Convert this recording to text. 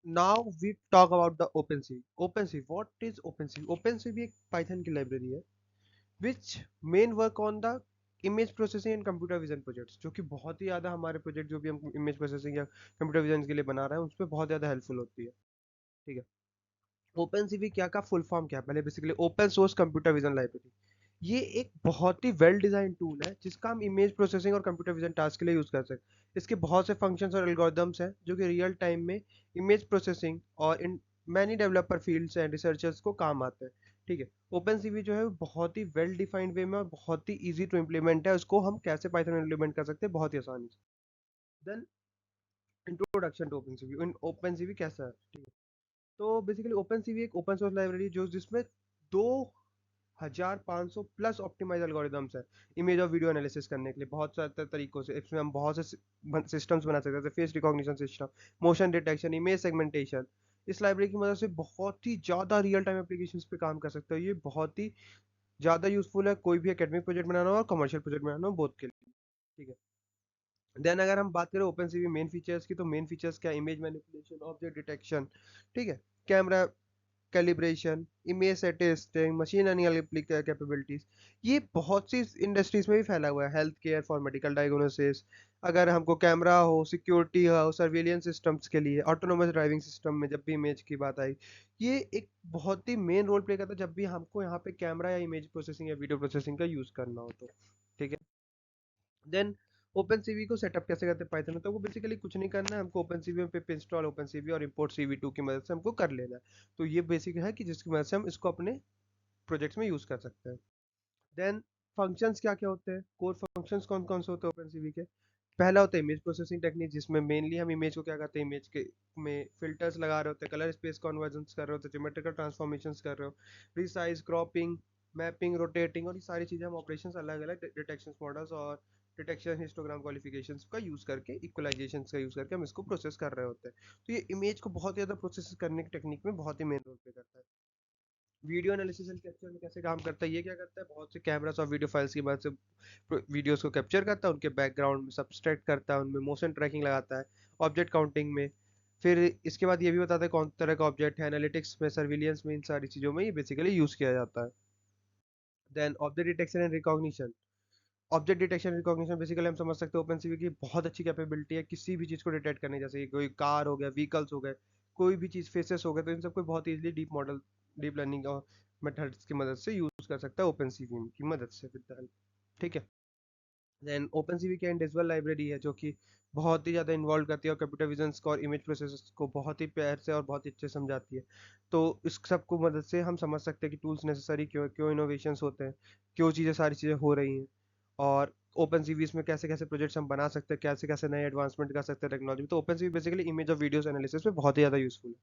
Now we talk about the OpenCV. OpenCV, what is OpenCV? OpenCV एक Python की library है which main work on the image processing and computer vision projects, जो कि बहुत ही ज़्यादा हमारे प्रोजेक्ट जो भी हम इमेज प्रोसेसिंग या कंप्यूटर विजन के लिए बना रहे हैं उस पर बहुत ज़्यादा हेल्पफुल होती है। ठीक है। OpenCV क्या का फुल फॉर्म क्या है? पहले basically open source computer vision library. ये एक बहुत ही वेल डिजाइन टूल है जिसका हम इमेज प्रोसेसिंग और कंप्यूटर विजन टास्क के लिए यूज कर सकते हैं। इसके बहुत से फंक्शंस और एल्गोरिदम्स हैं जो कि रियल टाइम में इमेज प्रोसेसिंग और in many developer fields and researchers को काम आते हैं। ठीक है। ओपन सीवी जो है वो बहुत ही वेल डिफाइंड वे में और बहुत ही इजी टू इम्प्लीमेंट है। उसको हम कैसे पाइथन में इम्प्लीमेंट कर सकते हैं बहुत ही आसानी से। Then introduction to open CV. Open CV कैसा है? ठीक है। तो बेसिकली ओपन सीवी एक ओपन सोर्स लाइब्रेरी जो जिसमें 2500 प्लस ऑप्टिमाइज एल्गोरिदम्स है इमेज और वीडियो एनालिसिस करने के लिए बहुत सारे तरीकों से। इसमें हम बहुत से सिस्टम्स बना सकते हैं जैसे face recognition system, motion detection, image segmentation. इस लाइब्रेरी की मदद से बहुत ही ज़्यादा रियल टाइम एप्लीकेशंस पे काम कर सकते हो। ये बहुत ही ज़्यादा यूजफुल है कोई भी एकेडमिक प्रोजेक्ट बनाना हो और कमर्शियल प्रोजेक्ट बनाना हो, बोथ के लिए। ठीक है। देन अगर हम बात करें ओपन सीवी मेन फीचर्स की, तो मेन फीचर्स क्या? इमेज मैनिपुलेशन, ऑब्जेक्ट डिटेक्शन, ठीक है, camera calibration, image testing, machine learning capabilities. ये बहुत सी इंडस्ट्रीज में भी फैला हुआ है, health care, for medical diagnosis, अगर हमको कैमरा हो, सिक्योरिटी हो, सर्विलियंस सिस्टम्स के लिए, ऑटोनोमस ड्राइविंग सिस्टम में जब भी इमेज की बात आई, ये एक बहुत ही मेन रोल प्ले करता है जब भी हमको यहाँ पे कैमरा या इमेज प्रोसेसिंग या वीडियो प्रोसेसिंग का यूज करना हो तो। ठीक है। देन ओपन सीवी को सेटअप कैसे करते हैं पाइथन में? तो वो बेसिकली कुछ नहीं करना है हमको। ओपन सीवी में पिप इंस्टॉल ओपन सीवी और इंपोर्ट CV2 की मदद से हमको कर लेना है। तो ये बेसिक है कि जिसकी मदद से हम इसको अपने प्रोजेक्ट्स में यूज कर सकते हैं। देन फंक्शंस क्या क्या होते हैं? कोर फंक्शंस कौन कौन से होते हैं ओपन सीवी के? पहला होता है इमेज प्रोसेसिंग टेक्निक, जिसमें मेनली हम इमेज को क्या करते हैं, इमेज के में फिल्टर्स लगा रहे होते हैं, कलर स्पेस कन्वर्जन्स कर रहे होते हैं, ज्योमेट्रिकल ट्रांसफॉर्मेशंस कर रहे हो, रिसाइज, क्रॉपिंग, मैपिंग, रोटेटिंग, और ये सारी चीज़ें हम ऑपरेशंस अलग अलग डिटेक्शन मॉडल्स और डिटेक्शन हिस्टोग्राम क्वालिफिकेशंस का यूज़ करके, इक्वलाइजेशन का यूज़ करके हम इसको प्रोसेस कर रहे होते हैं। तो ये इमेज को बहुत ज़्यादा प्रोसेस करने की टेक्निक में बहुत ही मेन रोल प्ले करता है। वीडियो एनालिसिस एंड कैप्चर में कैसे काम करता है? ये क्या करता है, बहुत से कैमरास और वीडियो फाइल्स की मदद से वीडियोस को कैप्चर करता है, उनके बैकग्राउंड में सब्सट्रैक्ट करता है, उनमें मोशन ट्रैकिंग लगाता है, ऑब्जेक्ट काउंटिंग में। फिर इसके बाद ये भी बताता है कौन तरह का ऑब्जेक्ट है, एनालिटिक्स में, सर्विलियंस में, इन सारी चीज़ों में ये बेसिकली यूज़ किया जाता है। Then object detection and recognition. Object detection recognition basically हम समझ सकते हैं ओपन सीवी की बहुत अच्छी कैपेबिलिटी है किसी भी चीज़ को डिटेक्ट करने, जैसे कि कोई कार हो गया, व्हीकल्स हो गए, कोई भी चीज़, फेसेस हो गए, तो इन सबको बहुत इजीली डीप लर्निंग और मेथड्स की मदद से यूज़ कर सकता है ओपन सीवी की मदद से, विद द हेल्प। ठीक है। देन ओपन सीवी की इंडिविजुअल लाइब्रेरी है जो कि बहुत ही ज़्यादा इन्वॉल्व करती है और कंप्यूटर विजन को और इमेज प्रोसेस को बहुत ही प्यार से और बहुत ही अच्छे से समझाती है। तो इस सब को मदद से हम समझ सकते हैं कि टूल्स नेसेसरी क्यों क्यों इनोवेशंस होते हैं, क्यों चीज़ें सारी चीज़ें हो रही हैं, और ओपन सीवीज में कैसे कैसे प्रोजेक्ट्स हम बना सकते हैं, कैसे कैसे नए एडवांसमेंट कर सकते हैं टेक्नोलॉजी में। तो ओपन सीवी बेसिकली इमेज और वीडियोस एनालिसिस में बहुत ही ज़्यादा यूजफुल है।